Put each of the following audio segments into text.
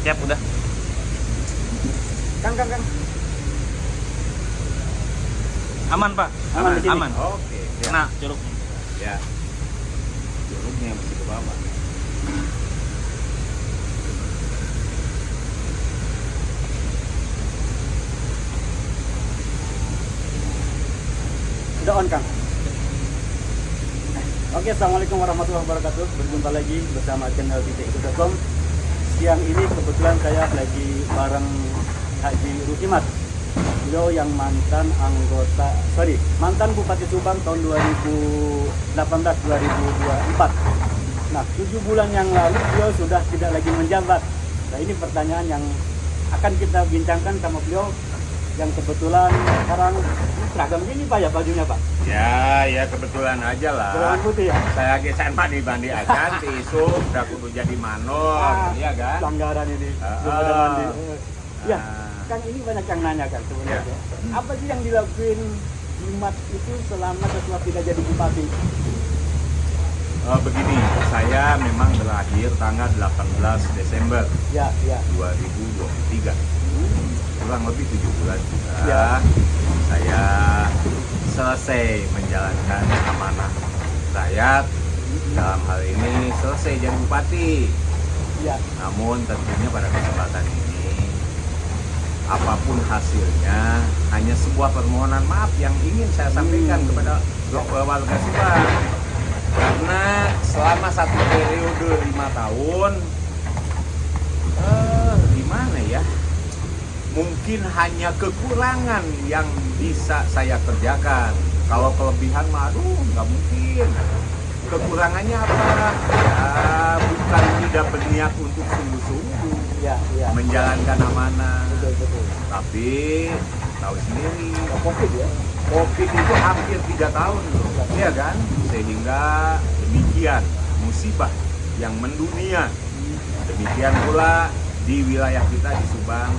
Siap udah. Kang. Aman Pak. Aman di sini? Aman. Oke. Ya. Kena curugnya. Ya. Curugnya masih ke bawah. Udah on, Kang. Oke, assalamualaikum warahmatullahi wabarakatuh. Berjumpa lagi bersama channel titik.com. Siang ini kebetulan saya lagi bareng Haji Rukimat. Beliau yang mantan Bupati Subang tahun 2018-2024. Nah, 7 bulan yang lalu beliau sudah tidak lagi menjabat. Nah, ini pertanyaan yang akan kita bincangkan sama beliau yang kebetulan sekarang seragam gini Pak ya bajunya Pak? Ya kebetulan aja lah. Berwarna putih ya? Saya gesan mandi aja, si isu udah kudu jadi manor, iya kan? Pelanggaran ini. Belum ada mandi. Ya, kan ini banyak yang nanya kan sebenarnya. Ya. Apa sih yang dilakuin Jimat itu selama setelah tidak jadi bupati? Begini, saya memang berakhir tanggal 18 Desember Ya. 2023. Kurang lebih 7 bulan juga. Ya. Saya selesai menjalankan amanah rakyat. Dalam hal ini selesai jadi bupati. Ya. Namun tentunya pada kesempatan ini, apapun hasilnya, hanya sebuah permohonan maaf yang ingin saya sampaikan kepada warga Subang. Karena selama satu periode 5 tahun, gimana ya? Mungkin hanya kekurangan yang bisa saya kerjakan. Kalau kelebihan mah aduh nggak mungkin. Kekurangannya apa? Ya bukan tidak berniat untuk sungguh-sungguh Ya. menjalankan amanah. Betul. Tapi tahu sendiri, Covid ya. Covid itu hampir 3 tahun loh, iya kan? Sehingga demikian musibah yang mendunia. Demikian pula di wilayah kita di Subang.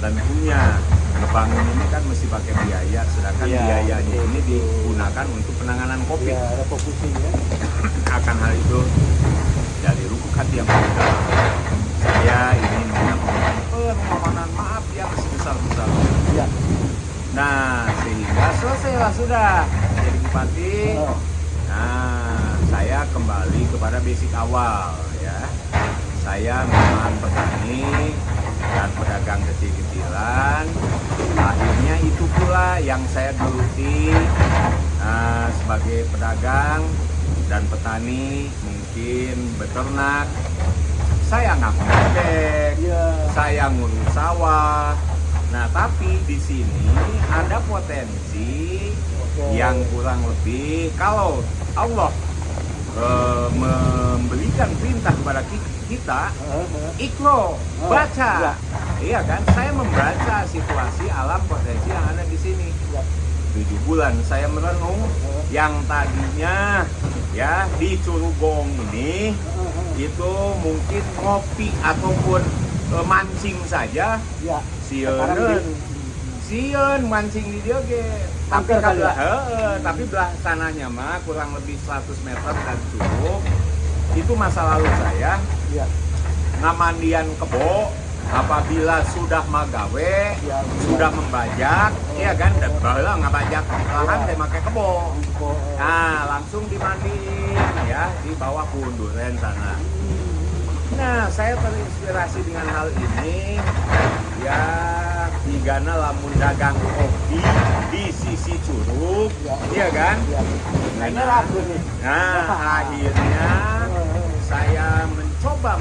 Tentunya ngebangun ini kan mesti pakai biaya, sedangkan Ya, biayanya betul, ini betul. digunakan untuk penanganan COVID. Ya, refocusing ya. Akan hal itu, dari lubuk hati yang mendalam, saya ingin menyampaikan permohonan maaf yang sebesar-besarnya. Ya. Nah, sehingga selesailah sudah jadi bupati. Oh. Nah, saya kembali kepada basic awal ya. Saya memang petani dan pedagang kecil-kecilan. Akhirnya itu pula yang saya geluti sebagai pedagang dan petani, mungkin beternak. Saya ngangkut bebek, Ya. saya ngurus sawah. Nah, tapi di sini ada potensi yang kurang lebih kalau Allah memberikan perintah kepada kita, ikro, baca. Ya. Iya kan? Saya membaca situasi alam potensi yang ada di sini. Ya. 7 bulan saya merenung yang tadinya ya di Curugong ini itu mungkin ngopi ataupun mancing saja. Ya. Sieun mancing di dia ge. Tapi Angker kali ya? tapi belah sananya mah kurang lebih 100 meter dan curug. Itu masa lalu saya. Ya. Ngamandian kebo apabila sudah magawe, Ya, sudah membajak, iya kan? Dan baheula ngabajak lahan teh make kebo. Nah, langsung dimandiin ya di bawah punduren sana. Nah, saya terinspirasi dengan hal ini. Ya, digana lamun dagang kopi di sisi curug, iya kan? Ini ragu nih. Nah, akhirnya saya mencoba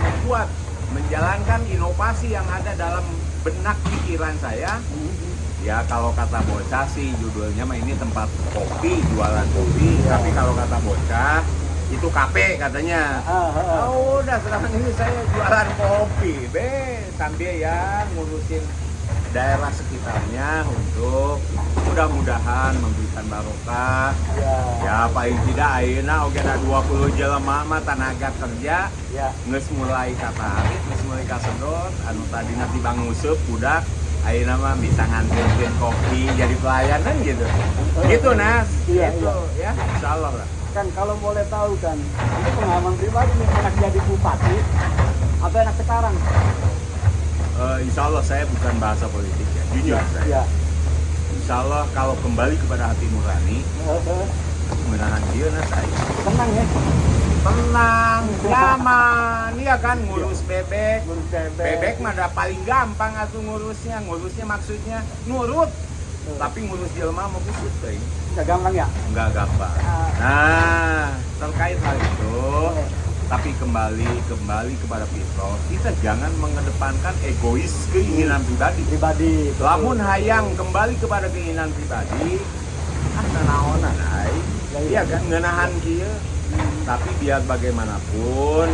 menjalankan inovasi yang ada dalam benak pikiran saya. Ya kalau kata bocah sih judulnya mah ini tempat kopi, jualan kopi. Tapi kalau kata bocah itu kafe katanya. Udah sekarang ini saya jualan kopi, sambil ya ngurusin daerah sekitarnya untuk mudah-mudahan memberikan barokah. Ya paling tidak ayeuna oge ada 20 jelema mah tenaga kerja. Geus mulai katarit, geus mulai kasedot anu tadina tibang nguseup budak ayeuna mah bisa nganterin kopi jadi pelayanan gitu. Gitu Nas. Gitu ya, insyaallah lah. Kan kalau boleh tahu kan, ini pengalaman pribadi nih, enak jadi bupati atau enak sekarang? insya Allah saya bukan bahasa politik ya, jujur saya. Ya. Insya Allah kalau kembali kepada hati nurani, menahan dia saya. Tenang ya. Tenang, nyaman, iya kan ngurus bebek. Ngurus bebek. Bebek mah udah paling gampang atuh ngurusnya. Ngurusnya maksudnya nurut. Tapi ngurus jelema mau kusut teh. Nggak gampang ya? Enggak gampang. Nah, terkait hal itu, tapi kembali kepada Pitro, kita jangan mengedepankan egois keinginan pribadi. Betul. Lamun hayang kembali kepada keinginan pribadi, nanaonan ai. Iya kan ngenahan kieu. Tapi biar bagaimanapun,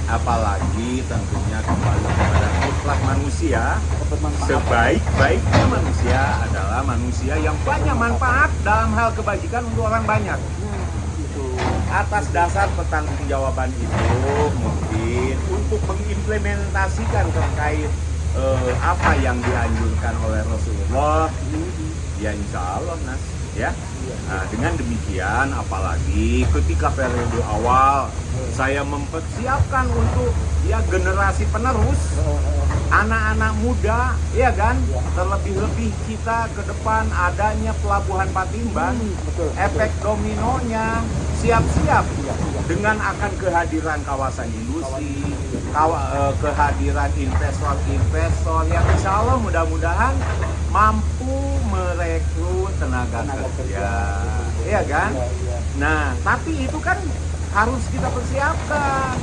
apalagi tentunya kembali kepada mutlak manusia, sebaik-baiknya manusia adalah manusia yang banyak manfaat dalam hal kebajikan untuk orang banyak. Atas dasar pertanggungjawaban itu mungkin untuk mengimplementasikan terkait apa yang dianjurkan oleh Rasulullah, ya insya Allah Nas, ya. Nah, dengan demikian apalagi ketika periode awal saya mempersiapkan untuk ya generasi penerus, anak-anak muda, ya kan, terlebih-lebih kita ke depan adanya pelabuhan Patimban, efek dominonya siap-siap dengan akan kehadiran kawasan industri, kehadiran investor-investor yang insya Allah mudah-mudahan mampu merekrut tenaga kerja, ya kan? Nah, tapi itu kan harus kita persiapkan,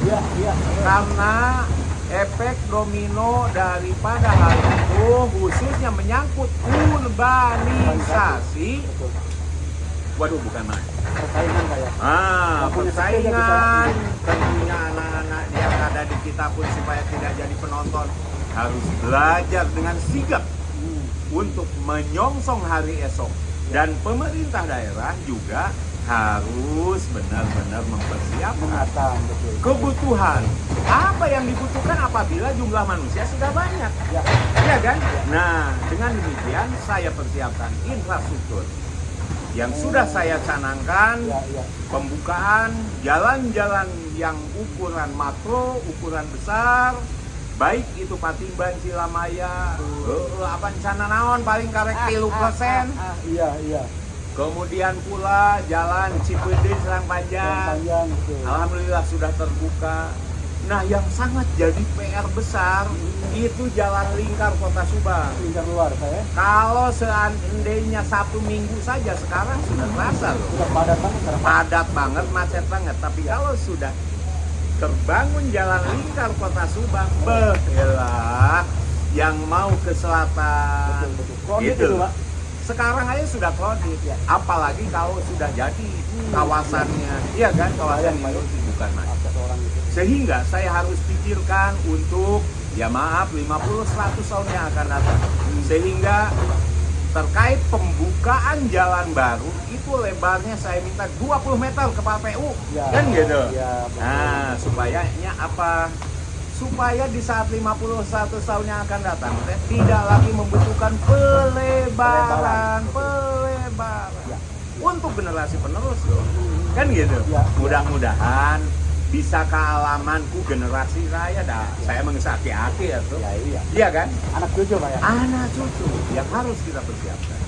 karena efek domino daripada hal itu khususnya menyangkut urbanisasi. Waduh, bukan main. Persaingan kayak. Persaingan. Tentunya anak-anak yang ada di kita pun supaya tidak jadi penonton harus belajar dengan sigap untuk menyongsong hari esok. Dan pemerintah daerah juga harus benar-benar mempersiapkan kebutuhan. Apa yang dibutuhkan apabila jumlah manusia sudah banyak. Ya kan? Nah, dengan demikian saya persiapkan infrastruktur yang sudah saya canangkan, pembukaan jalan-jalan yang ukuran makro, ukuran besar, baik itu Patimban, Cilamaya, Cana naon paling karek 3%. Iya. Kemudian pula jalan Cipede Serang Panjang. Alhamdulillah sudah terbuka. Nah, yang sangat jadi PR besar itu jalan lingkar Kota Subang. Lingkar luar saya. Kalau seandainya Sabtu Minggu saja sekarang sudah terasa loh. Sudah padat banget. Padat banget, macet banget. Tapi kalau sudah terbangun jalan lingkar Kota Subang, behelah yang mau ke selatan. Gitu. Pak. Sekarang aja sudah kredit ya. Apalagi kalau sudah jadi kawasannya. Iya kan, kawasan industri bukan main. Sehingga saya harus pikirkan untuk, ya maaf, 50-100 tahun yang akan datang. Sehingga terkait pembukaan jalan baru, itu lebarnya saya minta 20 meter ke Pak PU. Kan gitu? Nah, supayanya apa? Supaya di saat 51 tahun yang akan datang, tidak lagi membutuhkan pelebaran. Untuk generasi penerus loh. Kan gitu? Mudah-mudahan bisa kealamanku generasi saya dah. Saya mengesaki-aki ya tuh. Iya kan? Anak cucu Pak ya? Anak cucu yang harus kita persiapkan.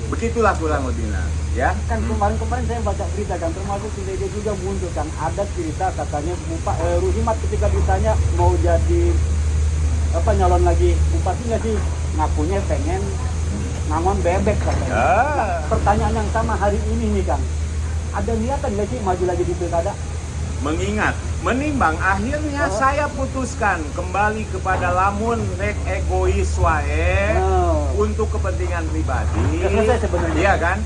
Begitulah kurang lebihnya, ya. Kan kemarin saya baca berita kan, termasuk dia juga muncul kan, ada cerita katanya Ruhimat ketika ditanya mau jadi nyalon lagi bupati nggak sih, ngakunya pengen ngangon bebek katanya. Pertanyaan yang sama hari ini nih Kang, ada niatan nggak sih maju lagi di pilkada? Mengingat, menimbang, akhirnya saya putuskan kembali kepada lamun rek egois wae untuk kepentingan pribadi. Selesai sebenarnya. Iya kan?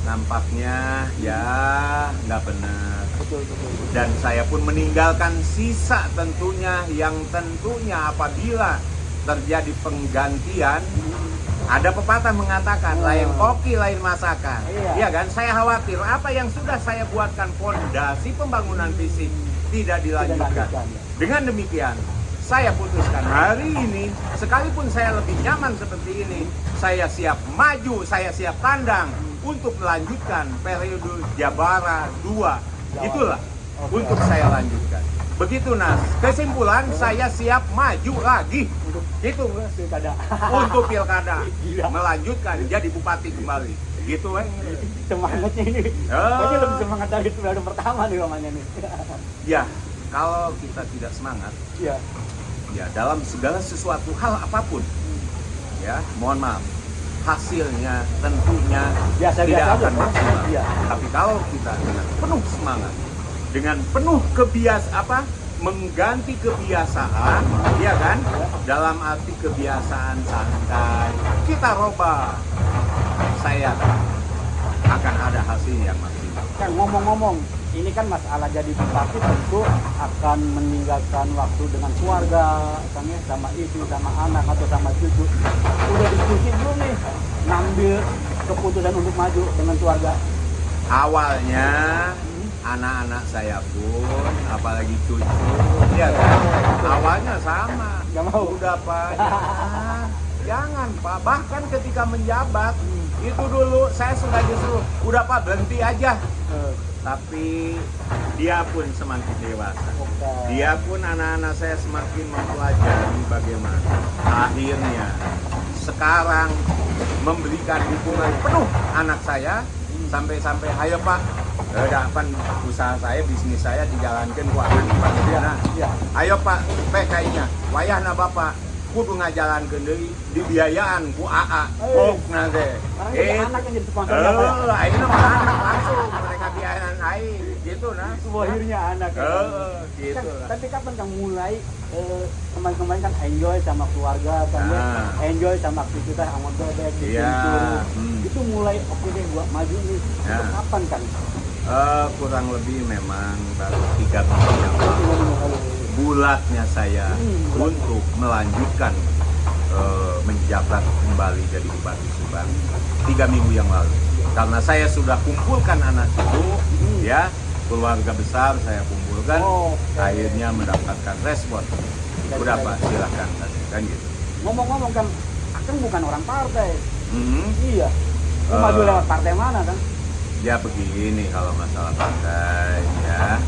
Nampaknya ya nggak benar. Betul. Dan saya pun meninggalkan sisa tentunya yang tentunya apabila terjadi penggantian. Ada pepatah mengatakan, lain koki, lain masakan. Iya kan? Saya khawatir apa yang sudah saya buatkan fondasi pembangunan fisik tidak dilanjutkan. Dengan demikian, saya putuskan hari ini, sekalipun saya lebih nyaman seperti ini, saya siap maju, saya siap tandang untuk melanjutkan periode Jabara 2. Itulah untuk saya lanjutkan. Begitu Nas. Kesimpulan saya siap maju lagi. Untuk Gitu. pilkada. Untuk pilkada. Gila. Melanjutkan jadi bupati kembali. Gitu Semangatnya ini. Oh. Kayaknya lebih semangat dari periode pertama nih namanya nih. Ya, kalau kita tidak semangat, Iya. ya dalam segala sesuatu hal apapun, ya mohon maaf, hasilnya tentunya Biasa-biasa tidak aja, akan kan? maksimal. Iya. Tapi kalau kita dengan penuh semangat, dengan penuh mengganti kebiasaan, ya kan? Dalam arti kebiasaan santai, kita robah, saya akan ada hasil yang maksimal. Kan ngomong-ngomong, ini kan masalah jadi bupati tentu akan meninggalkan waktu dengan keluarga, kan ya, sama istri, sama anak atau sama cucu. Udah diskusi belum nih ngambil keputusan untuk maju dengan keluarga? Awalnya anak-anak saya pun, apalagi cucu, ya kan? Awalnya sama. Nggak mau. Udah Pak, jangan Pak. Bahkan ketika menjabat, itu dulu saya sudah disuruh, udah Pak berhenti aja. Tapi dia pun semakin dewasa. Dia pun anak-anak saya semakin mempelajari bagaimana. Akhirnya sekarang memberikan dukungan penuh anak saya sampai ayo Pak, kan usaha saya, bisnis saya dijalankan keuangan Pak. Nah, Iya. ayo Pak, kayaknya wayahna Bapak kudu ngajalankeun deui dibiayaan ku AA. Oh, nanti. Sekarang jadi anak yang jadi sponsor ya, Pak? Ayeuna mah anak langsung mereka biayaan aing gitu nah. Akhirnya anak. Gitu. Tapi kapan kamu mulai kemarin-kemarin kan enjoy sama keluarga, kan ya? Enjoy sama aktivitas sama bebek, bikin Iya. tur. Itu mulai oke deh gua maju nih. Ya. Itu kapan kan? Kurang lebih memang baru 3 minggu yang lalu. Bulatnya saya untuk melanjutkan menjabat kembali jadi Bupati Subang 3 minggu yang lalu. Karena saya sudah kumpulkan anak itu, ya keluarga besar saya kumpulkan, akhirnya mendapatkan respon. Udah Pak, silakan kan gitu. Ngomong-ngomong kan, Akang bukan orang partai. Hmm. Iya. Lu maju lewat partai mana kan? Ya begini kalau masalah partai ya.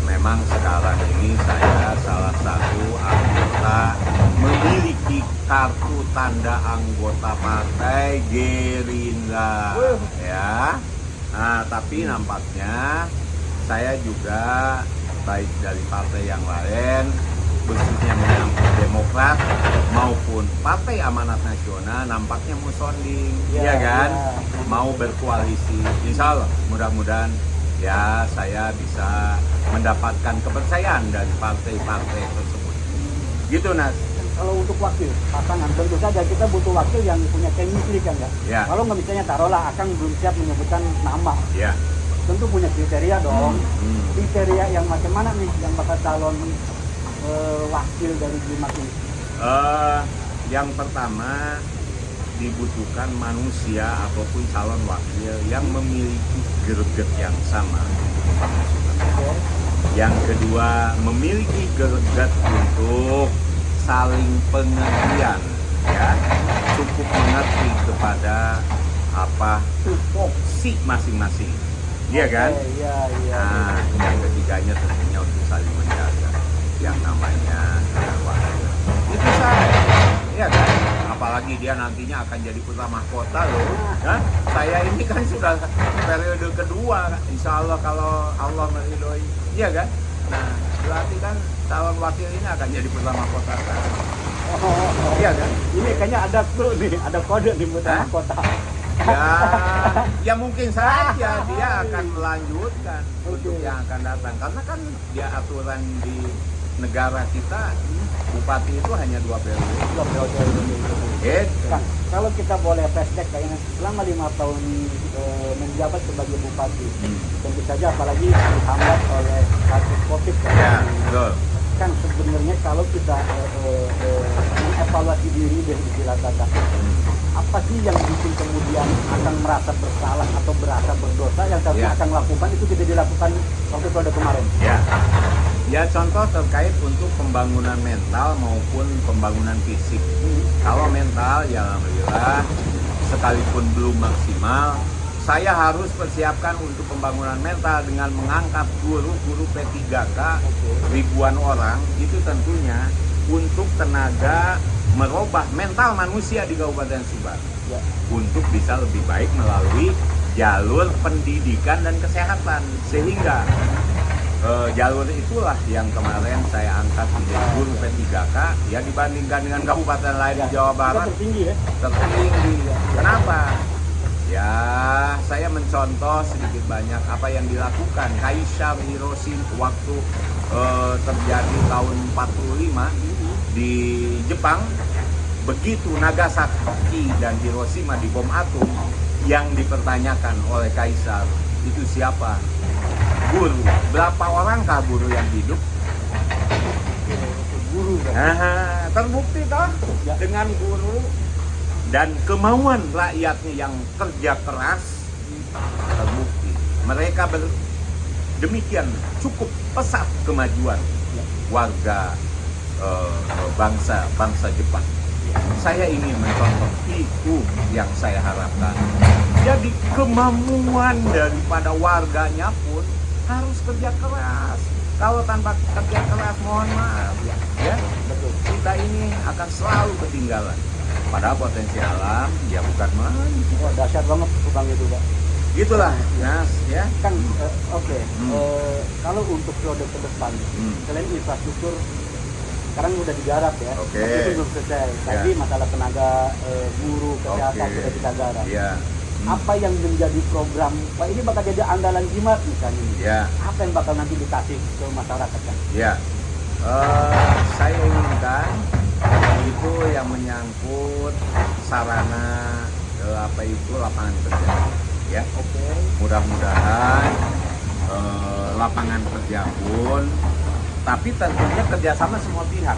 Memang sekarang ini saya salah satu anggota memiliki kartu tanda anggota partai Gerindra ya. Nah, tapi nampaknya saya juga baik dari partai yang lain, khususnya menyangkut Demokrat maupun Partai Amanat Nasional, nampaknya mau sonding, ya kan? Mau berkoalisi. Insya Allah mudah-mudahan ya saya bisa mendapatkan kepercayaan dari partai-partai tersebut. Gitu Nas. Kalau untuk wakil pasangan tentu saja kita butuh wakil yang punya chemistry kan ya. Ya. Kalau nggak misalnya taruhlah Akang belum siap menyebutkan nama, Ya. tentu punya kriteria dong. Hmm. Kriteria yang macam mana nih yang bakal calon wakil dari Jimat ini? Yang pertama dibutuhkan manusia ataupun calon wakil yang memiliki greget yang sama. Yang kedua, memiliki greget untuk saling pengertian, ya, cukup mengerti kepada apa tupoksi masing-masing, iya kan? Iya. Nah, yang ketiganya tentunya untuk saling menjaga yang namanya wakil. Itu saya, iya kan? Apalagi dia nantinya akan jadi putra mahkota loh. Nah, saya ini kan sudah periode kedua, insya Allah kalau Allah meridhoi, iya kan? Nah, berarti kan calon wakil ini akan jadi putra mahkota kan? Iya kan? Ini kayaknya ada clue nih, ada kode di putra mahkota. Ya mungkin saja dia akan melanjutkan untuk yang akan datang, karena kan dia aturan di negara kita bupati itu hanya 2 periode. Kang, kalau kita boleh flashback kayaknya selama 5 tahun menjabat sebagai bupati, tentu saja apalagi dihambat oleh kasus COVID kan. Ya, betul. Kan sebenarnya kalau kita mengevaluasi diri dan istilah kata, apa sih yang bikin kemudian akan merasa bersalah atau berasa berdosa yang seharusnya akan lakukan itu tidak dilakukan waktu periode kemarin? Ya contoh terkait untuk pembangunan mental maupun pembangunan fisik. Kalau mental ya alhamdulillah sekalipun belum maksimal, saya harus persiapkan untuk pembangunan mental dengan mengangkat guru-guru P3K ribuan orang, itu tentunya untuk tenaga merubah mental manusia di Kabupaten Subang Ya. untuk bisa lebih baik melalui jalur pendidikan dan kesehatan, sehingga jalur itulah yang kemarin saya angkat menjadi guru P3K ya, dibandingkan dengan kabupaten lain di Jawa Barat Kita tertinggi ya. tertinggi. Kenapa? Ya, saya mencontoh sedikit banyak apa yang dilakukan Kaisar Hiroshi waktu terjadi tahun 45 di Jepang. Begitu Nagasaki dan Hiroshima dibom atom, yang dipertanyakan oleh Kaisar itu siapa? Guru. Berapa orangkah guru yang hidup? Guru kan. Nah, terbukti toh Ya. dengan guru dan kemauan rakyatnya yang kerja keras, terbukti. Mereka demikian cukup pesat kemajuan warga bangsa Jepang. Saya ingin mencontoh itu yang saya harapkan. Jadi kemampuan daripada warganya pun harus kerja keras. Kalau tanpa kerja keras, mohon maaf ya, Betul. kita ini akan selalu ketinggalan. Padahal potensi alam ya bukan main. Wah, dahsyat banget Subang itu, Pak. Gitulah, Mas, ya. Kan oke. Kalau untuk periode ke depan, selain infrastruktur sekarang udah digarap ya. Oke. Tapi itu belum selesai. Tadi masalah tenaga guru kesehatan Oke. sudah kita garap. Ya. Apa yang menjadi program Pak ini bakal jadi andalan Jimat misalnya ini? Ya. Apa yang bakal nanti dikasih ke masyarakat kan? Ya. Saya inginkan itu yang menyangkut sarana apa itu lapangan kerja, ya. Oke. Mudah-mudahan lapangan kerja pun, tapi tentunya kerjasama semua pihak,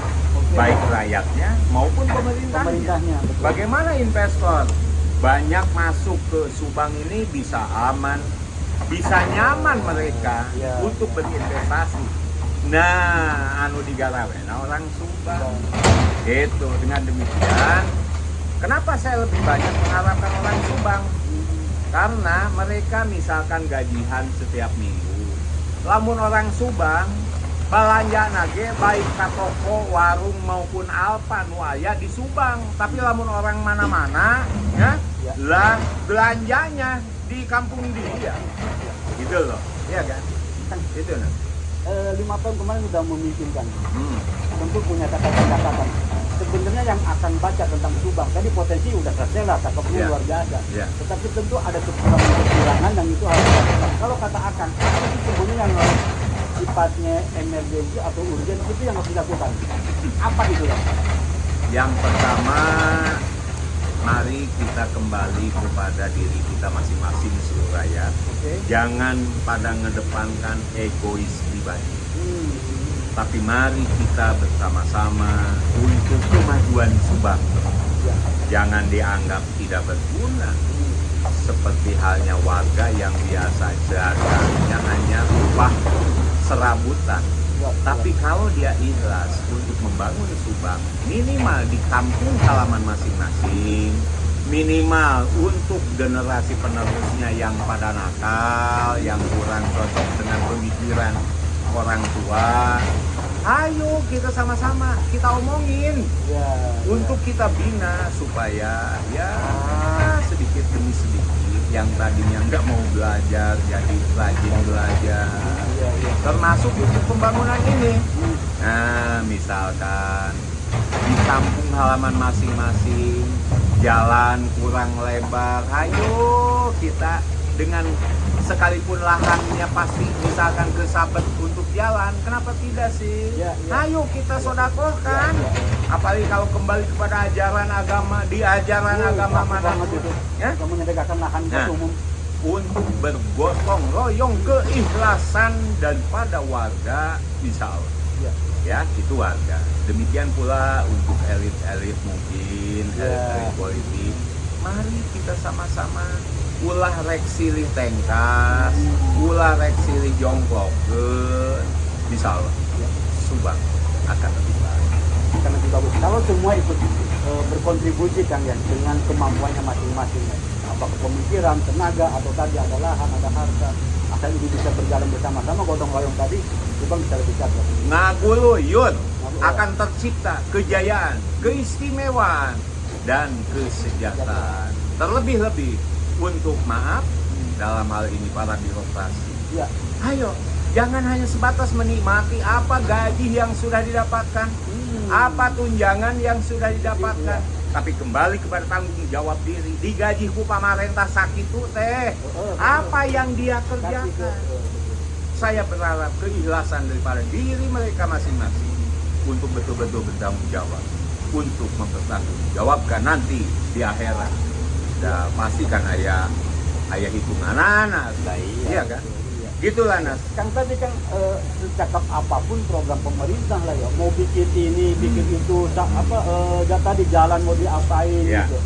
baik rakyatnya maupun pemerintahnya. Pemerintahnya. Betul. Bagaimana investor banyak masuk ke Subang ini bisa aman, bisa nyaman mereka Ya. untuk berinvestasi. Nah, anu digarawe, nah orang Subang. Itu dengan demikian, kenapa saya lebih banyak mengharapkan orang Subang? Karena mereka misalkan gajian setiap minggu. Lamun orang Subang belanja nage baik ka toko, warung maupun alpa nu aya di Subang. Tapi lamun orang mana-mana ya, lah belanjanya di kampung dia. Gitu loh. Iya kan? Itu nah. 5 tahun kemarin sudah memimpinkan. Tentu punya catatan-catatan. Sebenarnya yang akan baca tentang Subang, tadi potensi udah selesai lah, cakepnya Ya. luar biasa. Ya. Tetapi tentu ada kekurangan yang itu harus dilakukan. Kalau kata Akan, apa sih sebenarnya yang sifatnya emergensi atau urgent itu yang harus dilakukan? Apa itu ya? Yang pertama, mari kita kembali kepada diri kita masing-masing seluruh rakyat. Oke. Jangan pada ngedepankan egois pribadi. Tapi mari kita bersama-sama untuk kemajuan Subang. Jangan dianggap tidak berguna. Seperti halnya warga yang biasa jaganya hanya upah serabutan. Tapi kalau dia ikhlas untuk membangun Subang, minimal di kampung halaman masing-masing, minimal untuk generasi penerusnya yang pada nakal, yang kurang cocok dengan pemikiran orang tua, ayo kita sama-sama kita omongin Ya. untuk kita bina supaya ya sedikit demi sedikit yang tadinya nggak mau belajar jadi rajin belajar, termasuk untuk pembangunan ini. Nah, misalkan di kampung halaman masing-masing jalan kurang lebar, ayo kita dengan sekalipun lahannya pasti misalkan kesabet untuk jalan, kenapa tidak sih? Ya. Ayo kita sodakohkan. Apalagi kalau kembali kepada ajaran agama, di ajaran agama manapun, ya, Kamu menyediakan lahan buat Nah. umum. untuk bergotong royong keikhlasan daripada warga, bisa Allah. Ya. Ya, itu warga. Demikian pula untuk elit-elit mungkin, elit-elit politik. Mari kita sama-sama ulah rek silih tengkas, ulah rek silih jongkok ke, bisa Allah. Subang akan lebih baik. Karena lebih bagus. Kalau semua ikut berkontribusi Kang ya dengan kemampuannya masing-masing. Apa kepemikiran, tenaga, atau tadi ada lahan, ada harta. Asal ini bisa berjalan bersama-sama gotong royong tadi, Subang bisa lebih cakep. Ngaguluyut akan tercipta kejayaan, keistimewaan, dan kesejahteraan. Terlebih-lebih untuk maaf dalam hal ini para birokrasi. Ya. Ayo, jangan hanya sebatas menikmati apa gaji yang sudah didapatkan, apa tunjangan yang sudah didapatkan, tapi kembali kepada tanggung jawab diri. Digajiku pamarentah sakitu teh, apa yang dia kerjakan. Saya berharap keikhlasan daripada diri mereka masing-masing untuk betul-betul bertanggung jawab, untuk mempertanggungjawabkan nanti di akhirat. Dan pastikan ayah hitungan anak, iya kan? Gitulah Nas. Kang tadi kan secakap apapun program pemerintah lah ya, mau bikin ini, bikin itu, tadi jalan mau diapain gitu.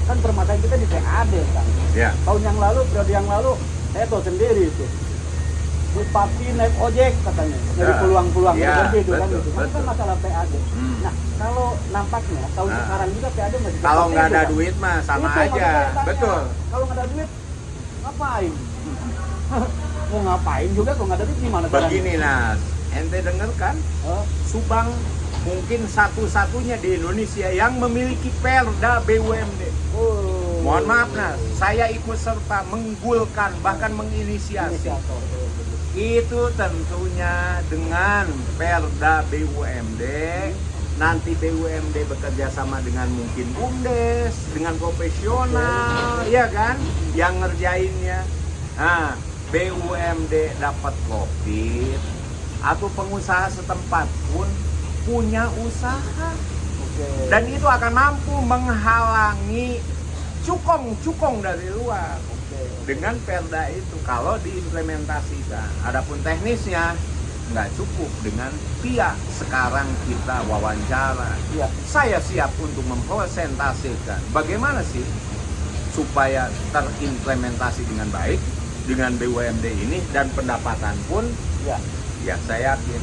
Kan permasalahan kita di PAD kan. Tahun yang lalu, periode yang lalu, saya tahu sendiri itu. Bupati naik ojek katanya, dari peluang-peluang itu kan gitu. Kan masalah PAD. Nah, kalau nampaknya tahun sekarang juga PAD masih. Kalau nggak ada duit mah sama aja, betul. Kalau nggak ada duit, ngapain? Mau ngapain juga kalau nggak ada duit gimana? Begini Nas, ente denger kan? Subang mungkin satu-satunya di Indonesia yang memiliki Perda BUMD. Mohon maaf Nas, saya ikut serta menggulkan bahkan menginisiasi. Itu tentunya dengan Perda BUMD. Nanti BUMD bekerja sama dengan mungkin BUMDes, dengan profesional, ya kan? Yang ngerjainnya. Nah, BUMD dapat profit atau pengusaha setempat pun punya usaha. Dan itu akan mampu menghalangi cukong dari luar. Dengan Perda itu kalau diimplementasikan. Adapun teknisnya nggak cukup dengan pihak sekarang kita wawancara. Saya siap untuk mempresentasikan bagaimana sih supaya terimplementasi dengan baik dengan BUMD ini, dan pendapatan pun ya saya yakin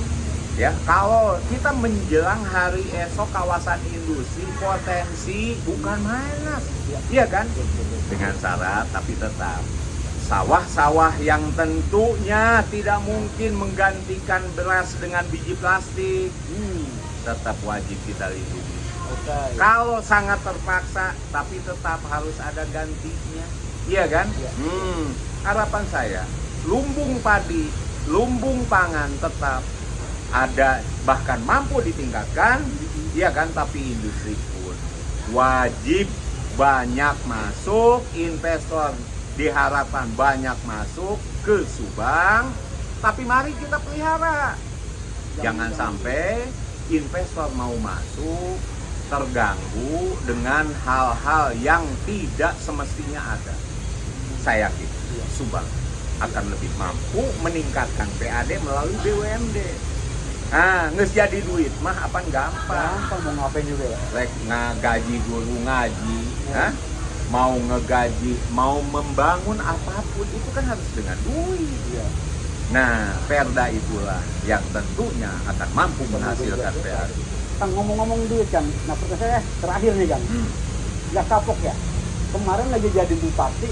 ya kalau kita menjelang hari esok kawasan industri potensi bukan main iya kan, dengan syarat tapi tetap sawah-sawah yang tentunya tidak mungkin menggantikan beras dengan biji plastik, tetap wajib kita lindungi. Kalau sangat terpaksa tapi tetap harus ada gantinya, iya kan? Harapan saya lumbung padi, lumbung pangan tetap ada, bahkan mampu ditingkatkan, iya kan? Tapi industri pun wajib banyak masuk, investor diharapkan banyak masuk ke Subang, tapi mari kita pelihara. Jangan sampai investor mau masuk terganggu dengan hal-hal yang tidak semestinya ada. Saya yakin Subang akan lebih mampu meningkatkan PAD melalui BUMD. Nah, nges jadi duit mah apa gampang mau ngapain juga ya? Lek ngaji guru ngaji, mau ngegaji, mau membangun apapun itu kan harus dengan duit. Nah, Perda itulah yang tentunya akan mampu menghasilkan PAD. Kang, ngomong-ngomong duit kan, nah pertanyaan saya terakhir nih kan, ya kapok ya, kemarin lagi jadi bupati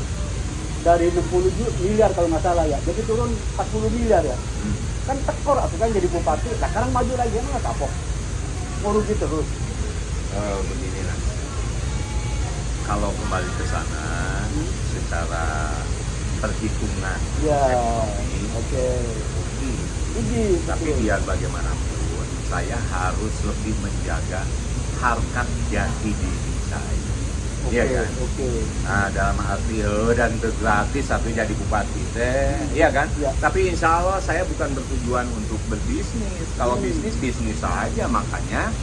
dari 60 miliar kalau nggak salah ya, jadi turun 40 miliar ya, kan tekor atau kan jadi bupati, nah sekarang maju lagi emang nggak kapok, mau rugi terus. Begini lah, kalau kembali ke sana secara perhitungan ekonomi, tapi biar bagaimanapun saya harus lebih menjaga harkat jati diri saya. Iya kan? Nah, dalam arti dan gratis tapi jadi bupati teh, iya kan? Tapi insya Allah saya bukan bertujuan untuk berbisnis. Kalau bisnis saja, makanya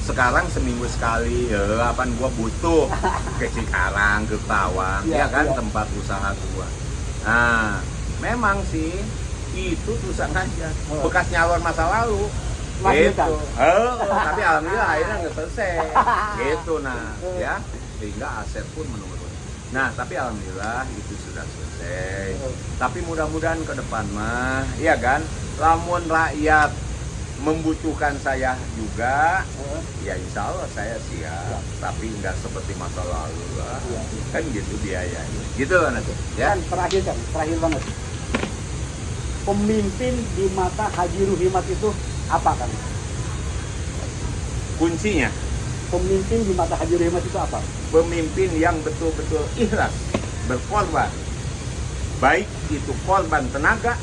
sekarang seminggu sekali gua butuh ke Cikarang, ke Tawang, ya kan, tempat usaha gua. Nah, memang sih itu susah aja, bekas nyalon masa lalu. Gitu. Tapi alhamdulillah akhirnya nggak selesai. Gitu ya. Sehingga aset pun menurun. Nah, tapi alhamdulillah itu sudah selesai. Tapi mudah-mudahan ke depan mah, iya kan, lamun rakyat membutuhkan saya juga, Eh, ya insya Allah saya siap. Tapi nggak seperti masa lalu lah. Iya. Kan gitu biayanya. Gitu loh nanti. Ya. Kan terakhir banget. Pemimpin di mata Haji Ruhimat itu apa kan? Kuncinya Pemimpin di mata Haji Ruhimat itu apa? pemimpin yang betul-betul ikhlas berkorban. Baik itu korban tenaga,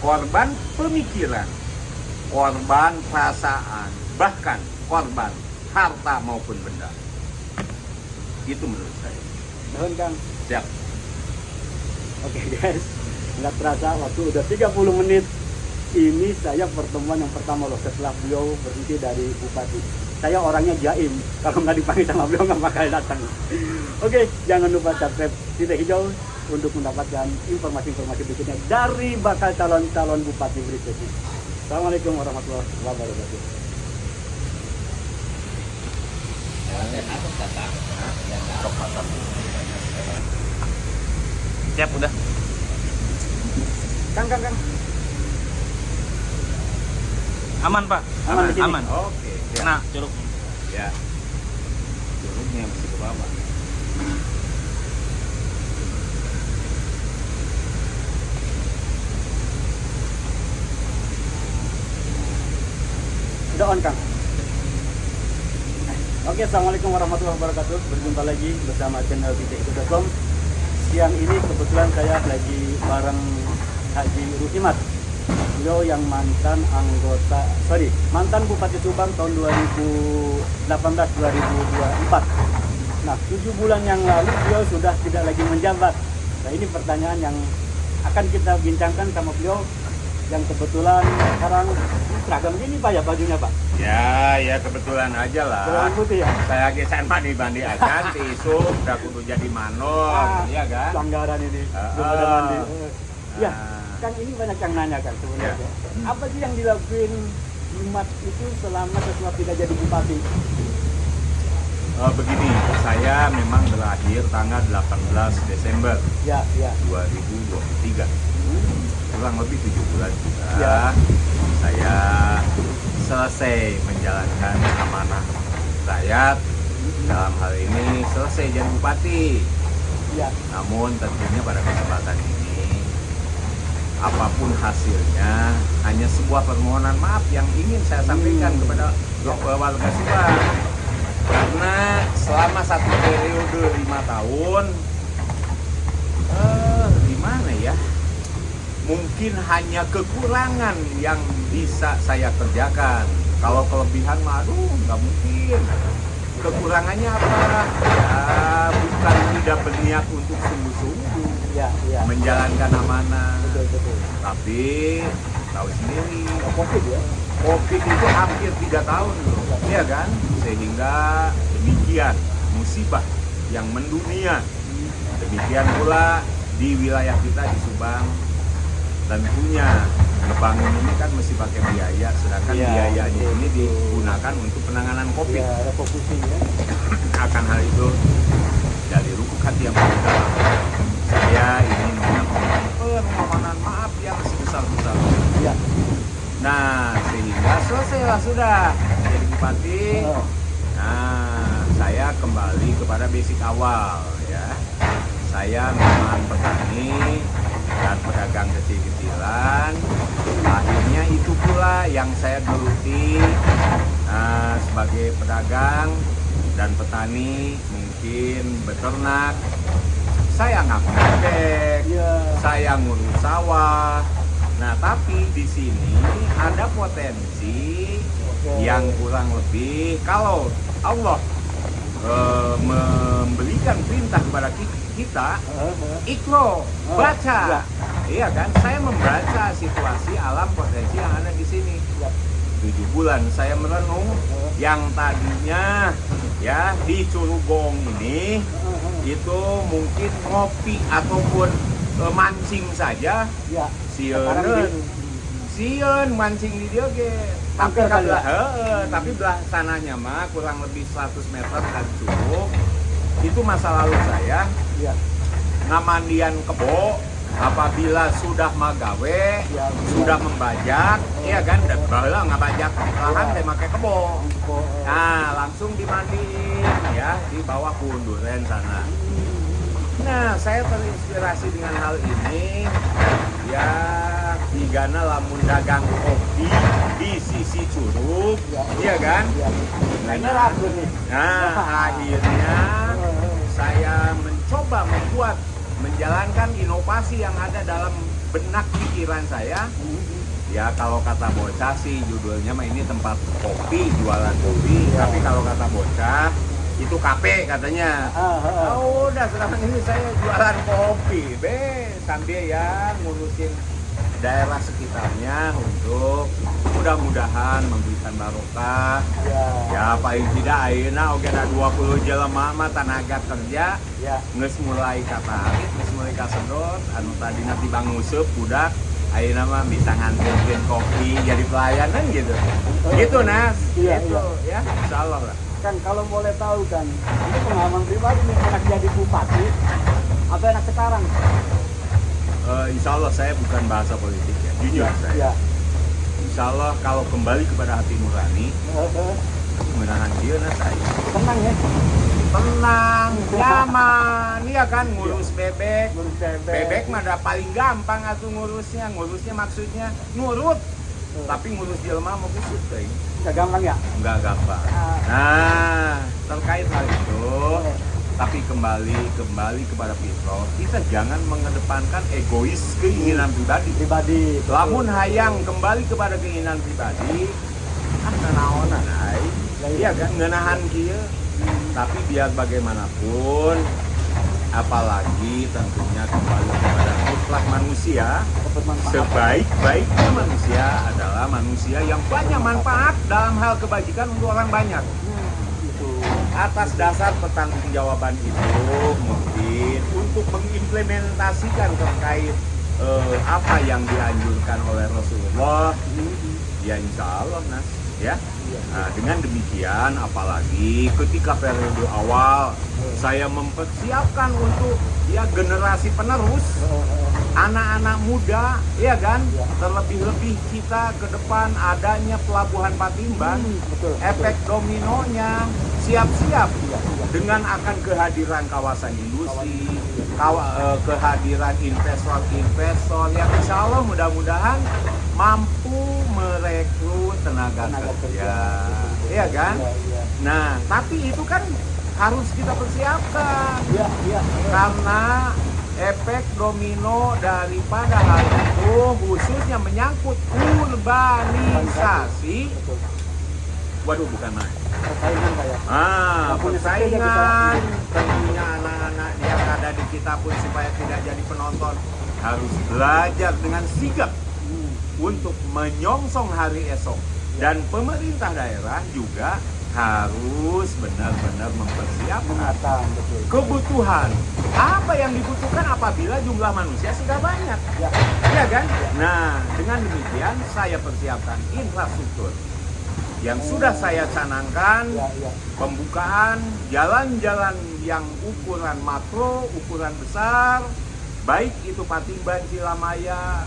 korban pemikiran, korban perasaan, bahkan korban harta maupun benda. Itu menurut saya. Mohon Kang. Siap. Oke guys, nggak terasa waktu udah 30 menit. Ini saya pertemuan yang pertama loh setelah beliau berhenti dari Bupati. Saya orangnya jaim, kalau nggak dipanggil sama beliau nggak bakal datang. Oke, jangan lupa subscribe Titik Hijau untuk mendapatkan informasi-informasi berikutnya dari bakal calon-calon bupati berikutnya. Assalamualaikum warahmatullahi wabarakatuh. Siap udah. Kang. Aman Pak. Aman di sini? Aman. Oke. Siap. Kena curug. Ya. Curugnya mesti ke bawah. Udah on Kang. Oke, assalamualaikum warahmatullahi wabarakatuh. Berjumpa lagi bersama channel titik.com. Siang ini kebetulan saya lagi bareng Haji Ruhimat. Beliau yang mantan Bupati Subang tahun 2018-2024. Nah, 7 bulan yang lalu beliau sudah tidak lagi menjabat. Nah, ini pertanyaan yang akan kita bincangkan sama beliau yang kebetulan sekarang seragam gini Pak ya bajunya Pak. Ya kebetulan aja lah. Berwarna putih ya. Saya gesan mandi aja, tisu, udah kudu jadi manor, iya kan? Pelanggaran ini. Ah, Belum ada mandi. Ya, Ah. Kang ini banyak yang nanya kan sebenarnya. Ya. Apa sih yang dilakuin Ruhimat itu selama setelah tidak jadi bupati? Begini, saya memang berakhir tanggal 18 Desember Ya. 2023. Kurang lebih 7 bulan juga. Ya. Saya selesai menjalankan amanah rakyat. Dalam hal ini selesai jadi bupati. Ya. Namun tentunya pada kesempatan ini, apapun hasilnya, hanya sebuah permohonan maaf yang ingin saya sampaikan kepada warga Subang. Karena selama satu periode 5 tahun, gimana ya? Mungkin hanya kekurangan yang bisa saya kerjakan. Kalau kelebihan mah aduh nggak mungkin. Kekurangannya apa? Ya bukan tidak berniat untuk sungguh-sungguh Ya. menjalankan amanah. Betul. Tapi tahu sendiri, Covid ya. Covid itu hampir 3 tahun loh, iya kan? Sehingga demikian musibah yang mendunia. Demikian pula di wilayah kita di Subang. Tentunya ngebangun ini kan mesti pakai biaya, sedangkan Iya, biayanya betul. ini digunakan untuk penanganan COVID. Ya, refocusing ya. Akan hal itu, dari lubuk hati yang paling dalam, saya ingin menyampaikan permohonan maaf yang sebesar-besarnya. Ya. Nah, sehingga selesailah sudah jadi bupati. Oh. Nah, saya kembali kepada basic awal ya. Saya memang petani dan pedagang kecil-kecilan. Akhirnya itu pula yang saya geluti sebagai pedagang dan petani, mungkin beternak. Saya ngangkut bebek, Iya. saya ngurus sawah. Nah, tapi di sini ada potensi Oke. yang kurang lebih kalau Allah memberikan perintah kepada kita, ikro, baca. Ya. Iya kan? Saya membaca situasi alam potensi yang ada di sini. Ya. 7 bulan saya merenung yang tadinya ya di Curugong ini itu mungkin ngopi ataupun mancing saja. Ya. Sekarang Sieun, ini- sieun mancing di dia ge. Tapi Angker kali ya? tapi belah sananya mah kurang lebih 100 meter dan cukup. Itu masa lalu saya Ya. ngamandian kebo apabila sudah magawe, Ya, sudah membajak, iya kan, dan baheula ngabajak lahan teh make kebo. Nah, langsung dimandiin ya di bawah kunduren sana. Nah, saya terinspirasi dengan hal ini. Ya, digana lamun dagang kopi di sisi Curug, iya kan? Kayaknya ragu nih. Nah, akhirnya saya mencoba menjalankan inovasi yang ada dalam benak pikiran saya. Ya, kalau kata bocah sih judulnya mah ini tempat kopi, jualan kopi. Tapi kalau kata bocah itu kafe katanya. Oh, udah sekarang ini saya jualan kopi, sambil ya ngurusin daerah sekitarnya untuk mudah-mudahan memberikan barokah. Ya paling tidak ayeuna oge ada 20 jelema mah tenaga kerja geus mulai katarit, geus mulai kasedot anu tadina tibang nguseup budak ayeuna mah bisa nganterkeun kopi jadi pelayanan gitu. Gitu Nas. Gitu ya, insyaallah lah. Kan kalau boleh tahu kan, ini pengalaman pribadi nih, enak jadi bupati atau enak sekarang? Insya Allah saya bukan bahasa politik ya, jujur saya. Insya Allah kalau kembali kepada hati nurani, menahan dia saya. Tenang ya? Tenang, nyaman, iya kan ngurus bebek. Ngurus bebek. Bebek mah udah paling gampang atuh ngurusnya maksudnya nurut. Tapi ngurus jelema mau kusut teh. Nggak gampang ya? Nggak gampang. Nah, terkait hal itu, tapi kembali kepada Pitro, kita jangan mengedepankan egois keinginan pribadi. Lamun hayang kembali kepada keinginan pribadi, nanaonan ai. Iya kan ngenahan kieu. Tapi biar bagaimanapun, apalagi tentunya kembali kepada mutlak manusia, sebaik-baiknya manusia adalah manusia yang banyak manfaat dalam hal kebajikan untuk orang banyak. Atas dasar pertanggungjawaban itu mungkin untuk mengimplementasikan terkait apa yang dianjurkan oleh Rasulullah, ya insya Allah Nas ya. Nah, dengan demikian apalagi ketika periode awal saya mempersiapkan untuk ya generasi penerus, anak-anak muda, ya kan, terlebih-lebih kita ke depan adanya pelabuhan Patimban, efek dominonya siap-siap dengan akan kehadiran kawasan industri, kehadiran investor-investor yang insya Allah mudah-mudahan mampu merekrut tenaga kerja, ya kan? Nah, tapi itu kan harus kita persiapkan, karena efek domino daripada hal itu khususnya menyangkut urbanisasi. Waduh, bukan main. Persaingan kayak. Persaingan. Tentunya anak-anak yang ada di kita pun supaya tidak jadi penonton harus belajar dengan sigap untuk menyongsong hari esok. Dan pemerintah daerah juga harus benar-benar mempersiapkan kebutuhan. Apa yang dibutuhkan apabila jumlah manusia sudah banyak. Ya kan? Nah, dengan demikian saya persiapkan infrastruktur yang sudah saya canangkan, pembukaan jalan-jalan yang ukuran makro, ukuran besar, baik itu Patimban, Cilamaya,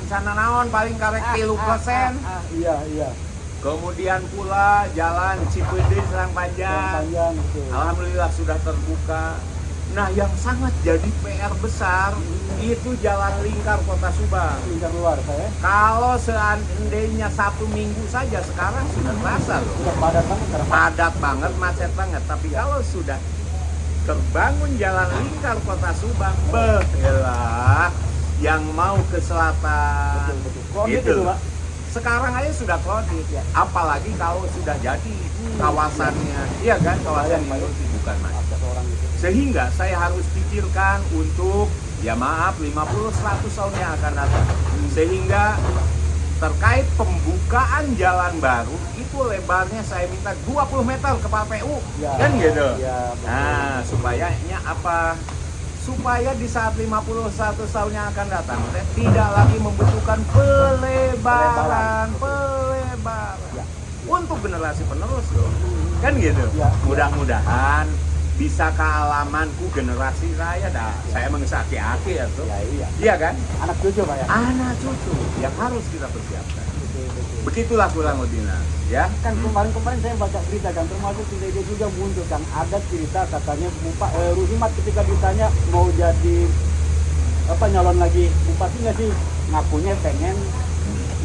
cana naon paling karek 3%. Kemudian pula jalan Cipede Serang Panjang. Alhamdulillah sudah terbuka. Nah, yang sangat jadi PR besar itu jalan lingkar Kota Subang. Lingkar luar saya. Kalau seandainya 1 minggu saja sekarang sudah terasa loh. Sudah padat banget. Padat banget, macet banget. Tapi kalau sudah terbangun jalan lingkar Kota Subang, behelah yang mau ke selatan. Gitu. Sekarang aja sudah kredit, apalagi kalau sudah jadi kawasannya, iya kan, kawasan industri bukan mas. Sehingga saya harus pikirkan untuk, ya maaf, 50-100 tahun yang akan datang. Sehingga terkait pembukaan jalan baru, itu lebarnya saya minta 20 meter ke PPU, kan gitu. Nah, supayanya apa? Supaya di saat 50-100 tahun yang akan datang tidak lagi membutuhkan pelebaran untuk generasi penerus loh, kan gitu. Mudah-mudahan bisakah alamanku generasi saya dah saya mengesaki ya tuh. Ya, iya. Iya kan? Anak cucu Pak ya. Anak cucu yang harus kita persiapkan. Betul, betul. Begitulah kurang lebih Nas, ya. Kan kemarin saya baca berita kan, termasuk dia juga muncul kan, ada cerita katanya Ruhimat ketika ditanya mau jadi nyalon lagi bupati nggak sih, ngakunya pengen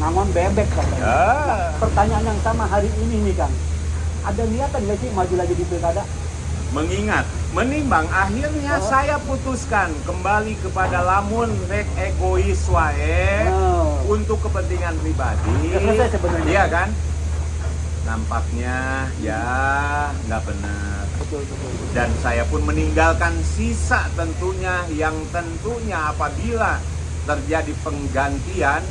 ngangon bebek katanya. Nah, pertanyaan yang sama hari ini nih Kang, ada niatan nggak sih maju lagi di pilkada? Mengingat, menimbang akhirnya saya putuskan kembali kepada lamun rek egois wae untuk kepentingan pribadi. Udah selesai sebenarnya. Iya kan? Nampaknya ya nggak benar. Betul. Dan saya pun meninggalkan sisa tentunya yang tentunya apabila terjadi penggantian,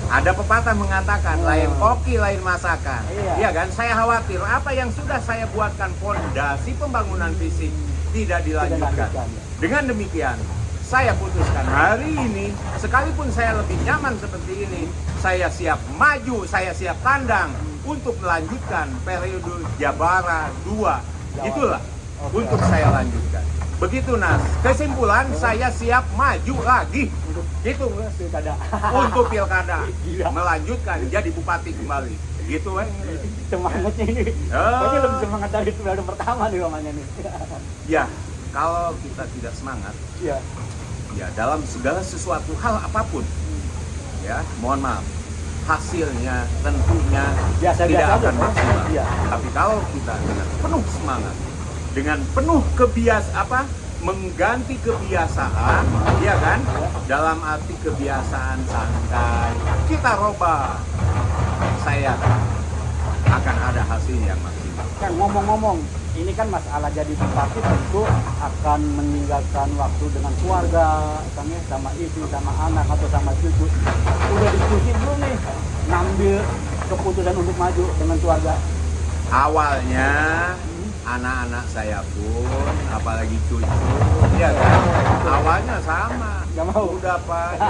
ada pepatah mengatakan lain koki lain masakan. Iya kan? Saya khawatir apa yang sudah saya buatkan fondasi pembangunan fisik tidak dilanjutkan. Dengan demikian, saya putuskan hari ini, sekalipun saya lebih nyaman seperti ini, saya siap maju, saya siap tandang untuk melanjutkan periode Jabara 2. Itulah untuk saya lanjutkan. Begitu Nas, kesimpulan saya siap maju lagi. Gitu pilkada. Untuk pilkada. Gila. Melanjutkan jadi bupati kembali. Gitu kan. Semangatnya ini. Kayaknya lebih semangat dari periode pertama nih namanya nih. Ya, kalau kita tidak semangat, Iya. ya dalam segala sesuatu hal apapun, ya mohon maaf, hasilnya tentunya Biasa-biasa tidak aja, akan kan? maksimal. Iya. Tapi kalau kita dengan penuh semangat, dengan penuh mengganti kebiasaan, ya kan? Dalam arti kebiasaan santai, kita robah, saya akan ada hasil yang maksimal. Kan ngomong-ngomong, ini kan masalah jadi bupati tentu akan meninggalkan waktu dengan keluarga, kan ya, sama istri, sama anak atau sama cucu. Udah diskusi belum nih ngambil keputusan untuk maju dengan keluarga? Awalnya anak-anak saya pun, apalagi cucu, ya kan? Awalnya sama, Gak mau. udah Pak,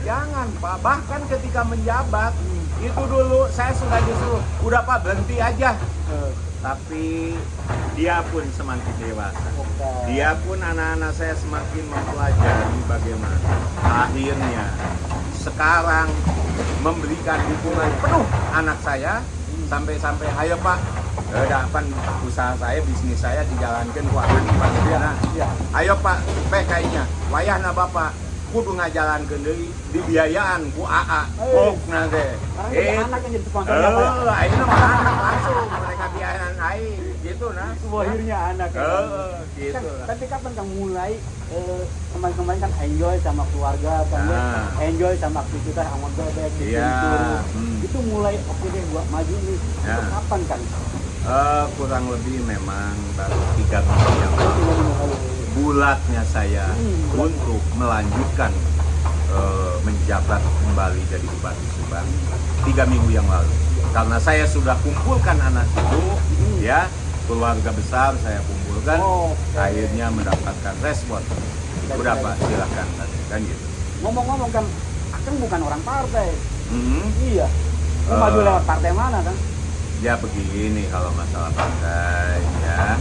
jangan Pak. Bahkan ketika menjabat itu dulu saya sudah disuruh, udah Pak berhenti aja. Tapi dia pun semakin dewasa. Dia pun anak-anak saya semakin mempelajari bagaimana. Akhirnya sekarang memberikan dukungan penuh anak saya sampai ayo Pak, dapat usaha saya, bisnis saya dijalankan keuangan Pak. Iya. Ayo Pak, kayaknya wayahna Bapak kudu ngajalankeun deui dibiayaan ku AA. Oh, nanti. Anak yang jadi sponsor apa ya? Ayeuna mah anak langsung mereka biayaan aing gitu nah. Akhirnya anak. Gitu. Tapi kapan Kang mulai kemarin kan enjoy sama keluarga, kan enjoy sama aktivitas angon bebek gitu. Itu mulai oke deh buat maju nih. Itu kapan kan? Kurang lebih memang baru 3 minggu yang lalu. Bulatnya saya untuk melanjutkan menjabat kembali jadi Bupati Subang 3 minggu yang lalu. Karena saya sudah kumpulkan anak itu, ya keluarga besar saya kumpulkan, akhirnya mendapatkan respon. Udah Pak, silakan kan gitu. Ngomong-ngomong kan, Akang bukan orang partai. Iya. Maju lewat partai mana kan? Ya begini kalau masalah partai ya.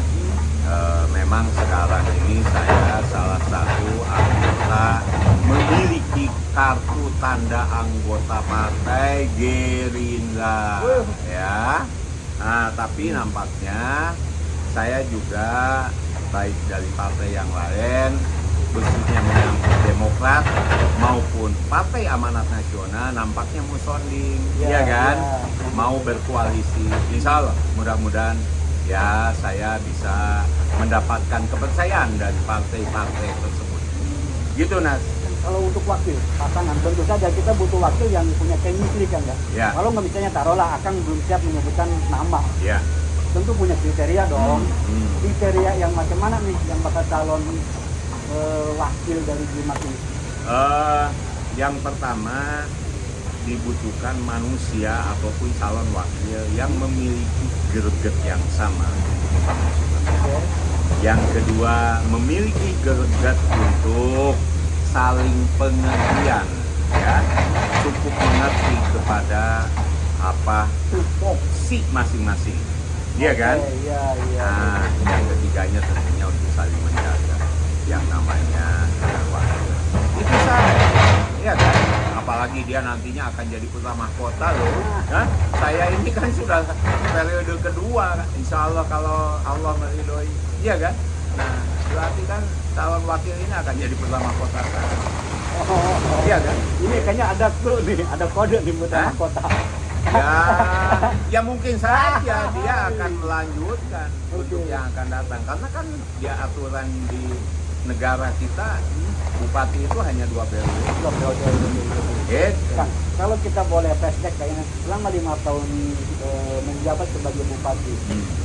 Memang sekarang ini saya salah satu anggota memiliki kartu tanda anggota partai Gerindra ya. Nah, tapi nampaknya saya juga baik dari partai yang lain khususnya menyangkut Demokrat maupun Partai Amanat Nasional nampaknya mau sounding, ya kan? Mau berkoalisi. Insya Allah mudah-mudahan ya saya bisa mendapatkan kepercayaan dari partai-partai tersebut. Gitu Nas. Kalau untuk wakil pasangan tentu saja kita butuh wakil yang punya chemistry kan ya. Kalau nggak misalnya taruhlah Akang belum siap menyebutkan nama. Ya. Tentu punya kriteria dong. Kriteria yang macam mana nih yang bakal calon wakil dari Jimat ini? Yang pertama dibutuhkan manusia ataupun calon wakil yang memiliki greget yang sama. Yang kedua, memiliki greget untuk saling pengertian, ya, cukup mengerti kepada apa tupoksi masing-masing. Iya kan? Iya, iya. Nah, yang ketiganya tentunya untuk saling menjaga yang namanya warga. Itu saya, iya kan? Apalagi dia nantinya akan jadi putra mahkota loh. Hah? Saya ini kan sudah periode kedua, insya Allah kalau Allah meridhoi, iya kan? Nah, berarti kan calon wakil ini akan jadi putra mahkota kan? Iya kan? Ini kayaknya ada clue nih, ada kode di putra Hah? mahkota. Ya mungkin saja dia akan melanjutkan untuk Oke. yang akan datang karena kan dia aturan di negara kita bupati itu hanya 2 periode. Gitu. Kang, kalau kita boleh flashback kayaknya selama 5 tahun menjabat sebagai bupati,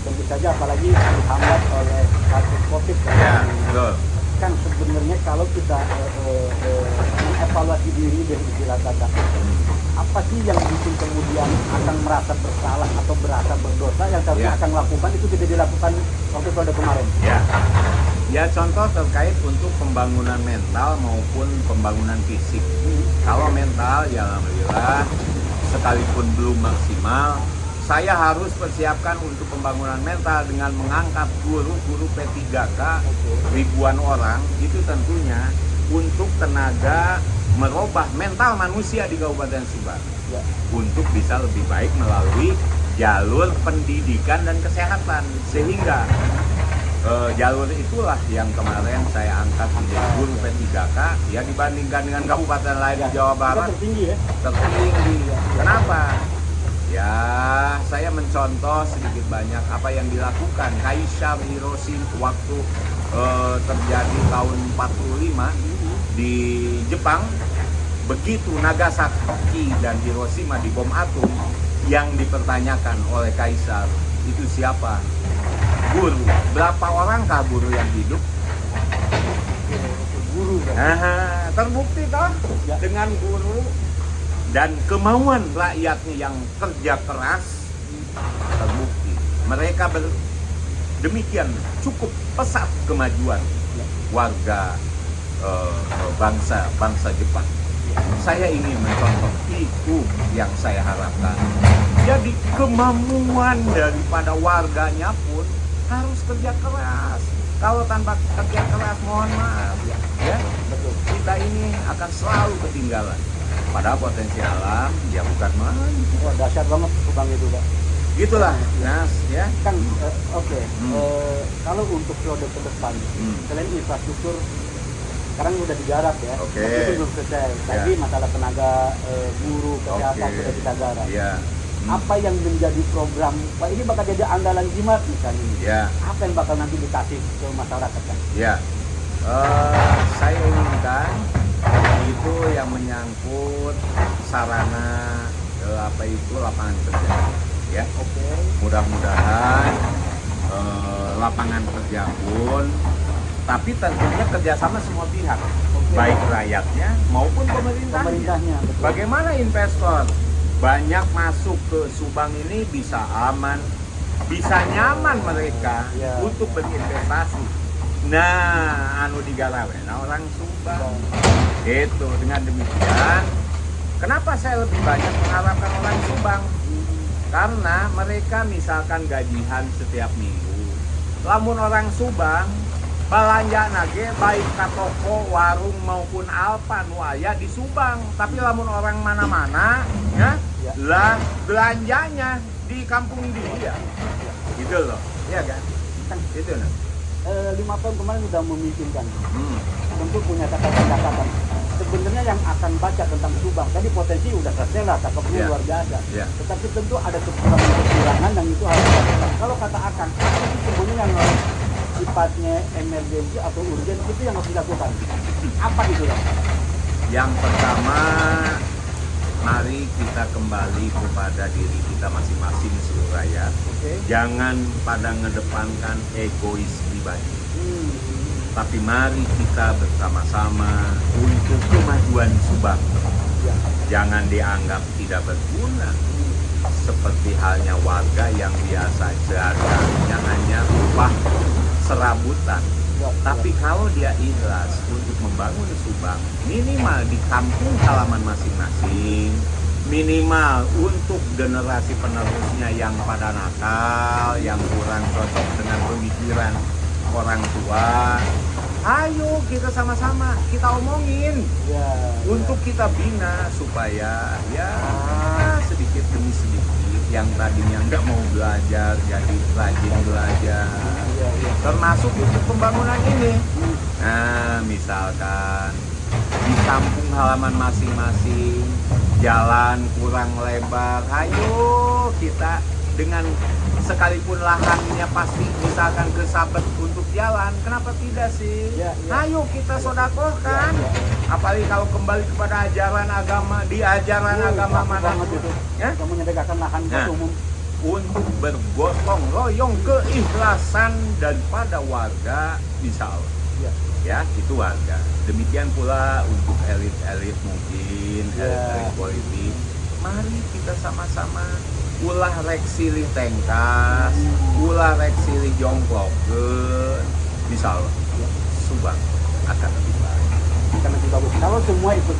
tentu saja apalagi dihambat oleh kasus COVID. Ya, betul. Kan sebenarnya kalau kita mengevaluasi diri dan istilah kata, apa sih yang bikin kemudian akan merasa bersalah atau berasa berdosa yang seharusnya Ya. akan melakukan itu tidak dilakukan waktu periode kemarin? Ya. Ya contoh terkait untuk pembangunan mental maupun pembangunan fisik. Kalau mental ya alhamdulillah sekalipun belum maksimal, saya harus persiapkan untuk pembangunan mental dengan mengangkat guru-guru P3K ribuan orang, itu tentunya untuk tenaga merubah mental manusia di Kabupaten Subang Ya. untuk bisa lebih baik melalui jalur pendidikan dan kesehatan, sehingga jalur itulah yang kemarin saya angkat menjadi guru P3K ya, dibandingkan dengan kabupaten lain di Jawa Barat Itu tertinggi ya. tertinggi. Kenapa? Ya, saya mencontoh sedikit banyak apa yang dilakukan Kaisar Hiroshi waktu terjadi tahun 45 di Jepang. Begitu Nagasaki dan Hiroshima dibom atom, yang dipertanyakan oleh Kaisar itu siapa? Guru. Berapa orangkah guru yang hidup? Guru kan. Nah, terbukti toh Ya. dengan guru dan kemauan rakyatnya yang kerja keras, terbukti mereka demikian cukup pesat kemajuan warga bangsa Jepang. Saya ingin mencontoh itu yang saya harapkan. Jadi kemampuan daripada warganya pun harus kerja keras. Kalau tanpa kerja keras, mohon maaf ya, Betul. kita ini akan selalu ketinggalan. Padahal potensi alam ya bukan main. Wah, dahsyat banget Subang itu, Pak. Gitulah, Nas, ya. Kang, oke. Hmm. Kalau untuk periode ke depan, Hmm. selain infrastruktur, sekarang udah digarap ya. Oke. Tapi itu belum selesai. Tadi masalah tenaga guru, kesehatan Oke. sudah kita garap. Ya. Apa yang menjadi program, Pak, ini bakal jadi andalan jimat misalnya. Ya, Apa yang bakal nanti dikasih ke masyarakat, Kang? ya. Saya inginkan itu yang menyangkut sarana apa itu lapangan kerja, ya. Oke. Mudah-mudahan lapangan kerja pun, tapi tentunya kerjasama semua pihak, baik rakyatnya maupun pemerintahnya. Pemerintahnya, betul. Bagaimana investor banyak masuk ke Subang ini bisa aman, bisa nyaman mereka Ya. untuk berinvestasi. Nah, anu digarap orang Subang. Gitu. Dengan demikian, kenapa saya lebih banyak mengharapkan orang Subang? Karena mereka misalkan gajian setiap minggu. Lamun orang Subang balanja nage baik ka toko, warung maupun alpa nu aya di Subang. Tapi lamun orang mana-mana ya, Ya. lah belanjanya di kampung dia. Gitu loh. Iya kan? Kang, Itu nah. 5 tahun kemarin sudah memimpinkan. Hmm. Tentu punya catatan-catatan. Sebenarnya yang akan baca tentang Subang, tadi potensi udah selesai lah, cakepnya Ya. luar biasa. Ya. Tetapi tentu ada kekurangan yang itu harus dilakukan. Kalau kata Akang, apa sih sebenarnya yang sifatnya emergensi atau urgen itu yang harus dilakukan? Apa itu ya? Yang pertama, mari kita kembali kepada diri kita masing-masing seluruh rakyat. Oke. Jangan pada ngedepankan egois pribadi. Hmm. Tapi mari kita bersama-sama untuk kemajuan Subang. Ya. Jangan dianggap tidak berguna. Seperti halnya warga yang biasa seadanya hanya upah serabutan. Ya. Tapi kalau dia ikhlas untuk membangun Subang, minimal di kampung halaman masing-masing, minimal untuk generasi penerusnya yang pada nakal, yang kurang cocok dengan pemikiran orang tua, ayo kita sama-sama kita omongin Ya, untuk kita bina supaya ya sedikit demi sedikit yang tadinya nggak mau belajar jadi rajin belajar, termasuk untuk pembangunan ini. Nah, misalkan di kampung halaman masing-masing jalan kurang lebar, ayo kita dengan sekalipun lahannya pasti misalkan kesabet untuk jalan, kenapa tidak sih? Ayo kita sodakohkan. Apalagi kalau kembali kepada ajaran agama, di ajaran agama mana ya? Kamu menyediakan lahan buat umum. Untuk bergotong royong keikhlasan daripada warga bisa ya itu warga. Demikian pula untuk elit-elit mungkin elit politik, mari kita sama-sama ulah rek silih tengkas, ulah rek silih jongklokeun, misal Subang akan lebih baik. Akan lebih bagus kalau semua ikut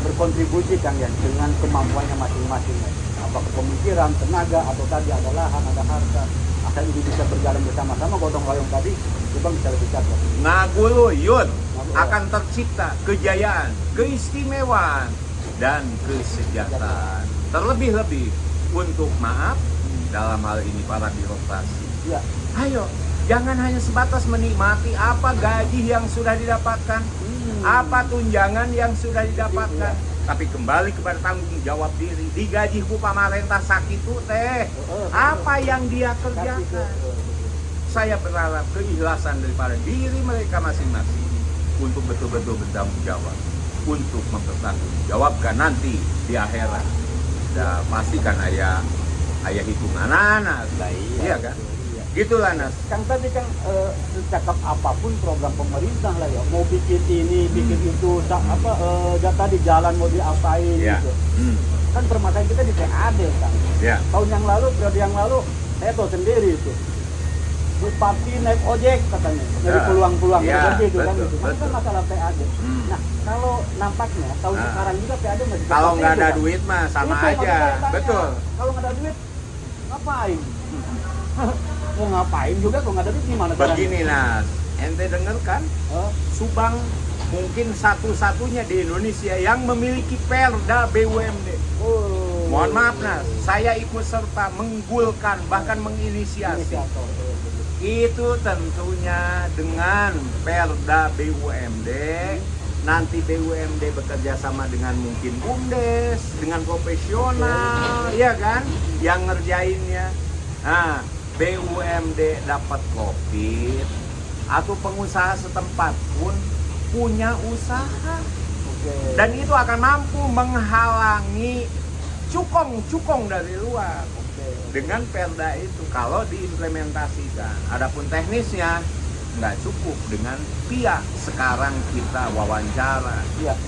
berkontribusi Kang ya dengan kemampuannya masing-masing, apakah pemikiran, tenaga, atau tadi ada lahan, ada harta, asal ini bisa berjalan bersama-sama gotong royong tadi, Subang bisa lebih cakep. Ngaguluyun akan tercipta kejayaan, keistimewaan, dan kesejahteraan. Terlebih-lebih untuk maaf dalam hal ini para birokrasi. Ayo, jangan hanya sebatas menikmati apa gaji yang sudah didapatkan, apa tunjangan yang sudah didapatkan, tapi kembali kepada tanggung jawab diri. Digaji ku pamarentah sakitu teh, apa yang dia kerjakan. Saya berharap keikhlasan daripada diri mereka masing-masing untuk betul-betul bertanggung jawab, untuk mempertanggungjawabkan nanti di akhirat. Nah, pastikan ayah hitungan anak, iya kan? Gitulah Nas. Kang tadi Kang secakap apapun program pemerintah lah ya, mau bikin ini, bikin itu, tadi jalan mau diapain gitu. Kan permasalahan kita di PAD Kang. Tahun yang lalu, periode yang lalu, saya tahu sendiri itu. Bupati naik ojek katanya, dari peluang-peluang gitu kan gitu. Kan masalah PAD. Nah, kalau nampaknya tahun sekarang juga PAD masih kalau nggak ada duit mah sama aja, betul. Kalau nggak ada duit, ngapain? Mau ngapain juga kalau nggak ada duit gimana? Begini Nas, ente denger kan? Subang mungkin satu-satunya di Indonesia yang memiliki Perda BUMD. Mohon maaf Nas, saya ikut serta menggulkan bahkan menginisiasi. Itu tentunya dengan Perda BUMD, nanti BUMD bekerja sama dengan mungkin BUMDes, dengan profesional, ya kan, yang ngerjainnya. Nah, BUMD dapat COVID, atau pengusaha setempat pun punya usaha, dan itu akan mampu menghalangi cukong dari luar. Dengan Perda itu kalau diimplementasikan. Adapun teknisnya nggak cukup dengan pihak sekarang kita wawancara.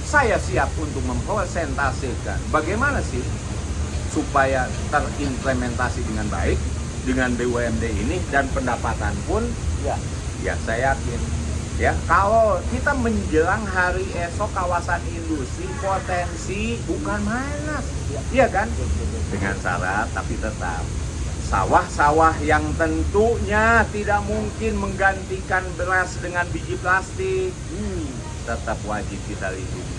Saya siap untuk mempresentasikan bagaimana sih supaya terimplementasi dengan baik dengan BUMD ini, dan pendapatan pun ya saya yakin ya kalau kita menjelang hari esok kawasan industri potensi bukan main, iya kan, dengan syarat tapi tetap sawah-sawah yang tentunya tidak mungkin menggantikan beras dengan biji plastik, tetap wajib kita lindungi.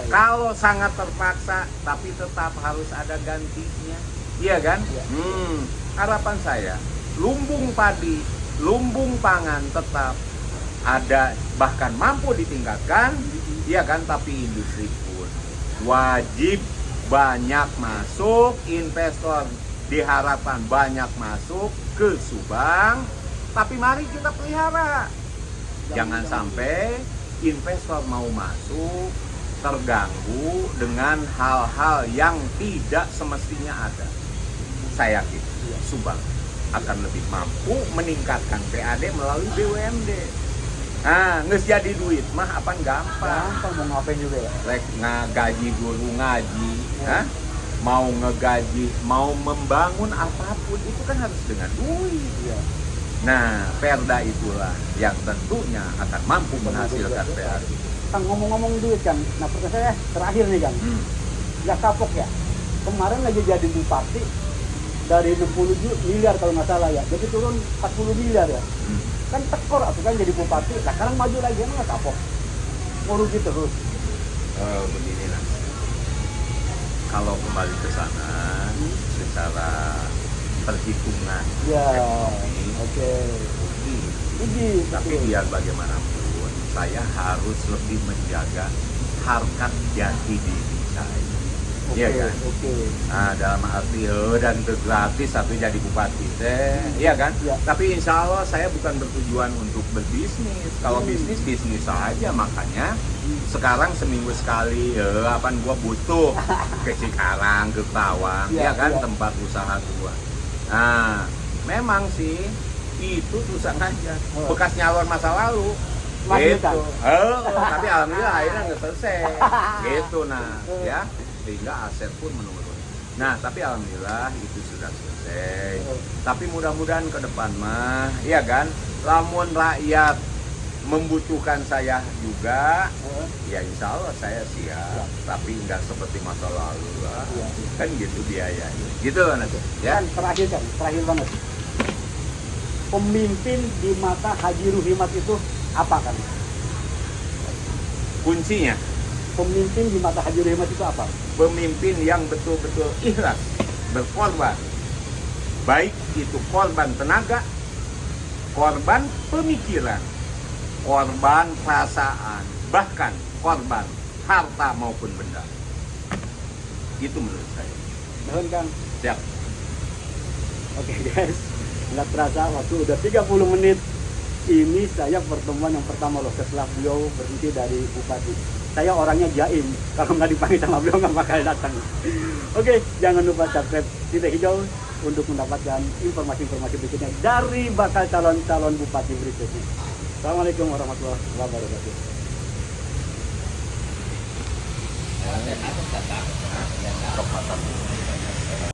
Kalau sangat terpaksa tapi tetap harus ada gantinya, iya kan? Harapan saya lumbung padi, lumbung pangan tetap ada, bahkan mampu ditingkatkan, iya kan, tapi industri pun wajib banyak masuk, investor diharapkan banyak masuk ke Subang, tapi mari kita pelihara. Jangan sampai investor mau masuk terganggu dengan hal-hal yang tidak semestinya ada. Saya yakin Subang akan lebih mampu meningkatkan PAD melalui BUMD. Nah, nges jadi duit mah apa gampang mau ngapain juga ya? Lek ngaji guru ngaji, mau ngegaji, mau membangun apapun itu kan harus dengan duit. Nah, Perda itulah yang tentunya akan mampu menghasilkan PAD. Kang, ngomong-ngomong duit kan, nah pertanyaan saya terakhir nih Kang, ya kapok ya, kemarin lagi jadi bupati dari 60 miliar kalau nggak salah ya, jadi turun 40 miliar ya. Kan tekor aku kan jadi bupati, nah sekarang maju lagi emang nggak kapok, mau rugi terus. Begini lah, kalau kembali ke sana secara perhitungan Ya, ekonomi, oke. rugi. Tapi biar bagaimanapun saya harus lebih menjaga harkat jati diri saya. Iya kan? Oke. Nah, dalam arti dan itu gratis satu jadi bupati teh, iya kan? Ya. Tapi insya Allah saya bukan bertujuan untuk berbisnis. Kalau bisnis saja, makanya sekarang seminggu sekali, apaan gua butuh ke Cikarang, ke Kerawang, Ya, ya kan, ya. tempat usaha gua. Nah, memang sih itu susah aja, bekas nyalon masa lalu. Masih Gitu. kan? Tapi alhamdulillah akhirnya nggak selesai. Gitu nah, ya. Sehingga aset pun menurun. Nah, tapi alhamdulillah itu sudah selesai. Tapi mudah-mudahan ke depan mah, iya kan, lamun rakyat membutuhkan saya juga, ya insya Allah saya siap. Tapi nggak seperti masa lalu lah. Kan gitu biayanya. Gitu loh nanti. Ya. Kan terakhir banget. Pemimpin di mata Haji Ruhimat itu apa kan? Kuncinya, Pemimpin di mata Haji Ruhimat itu apa? pemimpin yang betul-betul ikhlas berkorban, baik itu korban tenaga, korban pemikiran, korban perasaan, bahkan korban harta maupun benda. Itu menurut saya. Mohon Kang. Siap. Oke guys, nggak terasa waktu udah 30 menit. Ini saya pertemuan yang pertama loh setelah beliau berhenti dari bupati. Saya orangnya jaim, kalau nggak dipanggil sama beliau nggak bakal datang. Oke, jangan lupa subscribe Titik Hijau untuk mendapatkan informasi-informasi berikutnya dari bakal calon-calon bupati berikutnya. Assalamualaikum warahmatullahi wabarakatuh.